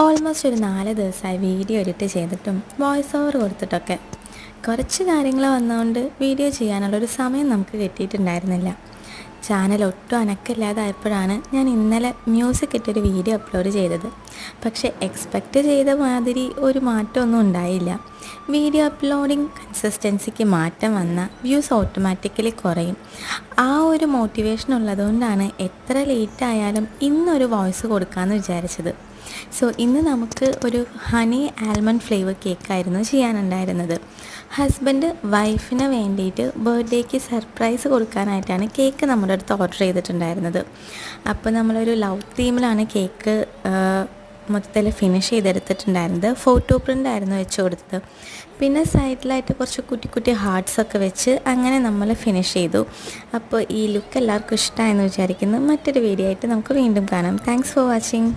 Almost ഒരു 4 ദിവസമായി video edit ചെയ്തിട്ടും വോയിസ് ഓവർ കൊടുത്തിട്ടൊക്കെ കുറച്ച് കാര്യങ്ങൾ വന്നതുകൊണ്ട് വീഡിയോ ചെയ്യാനുള്ളൊരു സമയം നമുക്ക് കിട്ടിയിട്ടുണ്ടായിരുന്നില്ല. ചാനൽ ഒട്ടും അനക്കമില്ലാതായപ്പോഴാണ് ഞാൻ ഇന്നലെ മ്യൂസിക് ഇട്ടൊരു വീഡിയോ അപ്ലോഡ് ചെയ്തത്. പക്ഷേ എക്സ്പെക്റ്റ് ചെയ്ത മാതിരി ഒരു മാറ്റമൊന്നും ഉണ്ടായില്ല. വീഡിയോ അപ്ലോഡിങ് കൺസിസ്റ്റൻസിക്ക് മാറ്റം വന്ന വ്യൂസ് ഓട്ടോമാറ്റിക്കലി കുറയും. ആ ഒരു മോട്ടിവേഷൻ ഉള്ളതുകൊണ്ടാണ് എത്ര ലേറ്റ് ആയാലും ഇന്നൊരു വോയിസ് കൊടുക്കാമെന്ന് വിചാരിച്ചത്. സോ ഇന്ന് നമുക്ക് ഒരു ഹണി ആൽമണ്ട് ഫ്ലേവർ കേക്കായിരുന്നു ചെയ്യാനുണ്ടായിരുന്നത്. ഹസ്ബൻഡ് വൈഫിന് വേണ്ടിയിട്ട് ബർത്ത്ഡേക്ക് സർപ്രൈസ് കൊടുക്കാനായിട്ടാണ് കേക്ക് നമ്മുടെ അടുത്ത് ഓർഡർ ചെയ്തിട്ടുണ്ടായിരുന്നത്. അപ്പോൾ നമ്മളൊരു ലവ് തീമിലാണ് കേക്ക് മൊത്തത്തിൽ ഫിനിഷ് ചെയ്തെടുത്തിട്ടുണ്ടായിരുന്നത്. ഫോട്ടോ പ്രിൻ്റ് ആയിരുന്നു വെച്ച് കൊടുത്തത്. പിന്നെ സൈഡിലായിട്ട് കുറച്ച് കുട്ടി കുട്ടി ഹാർട്ട്സൊക്കെ വെച്ച് അങ്ങനെ നമ്മൾ ഫിനിഷ് ചെയ്തു. അപ്പോൾ ഈ ലുക്ക് എല്ലാവർക്കും ഇഷ്ടമായെന്ന് വിചാരിക്കുന്നു. മറ്റൊരു വീഡിയോ ആയിട്ട് നമുക്ക് വീണ്ടും കാണാം. Thanks for watching.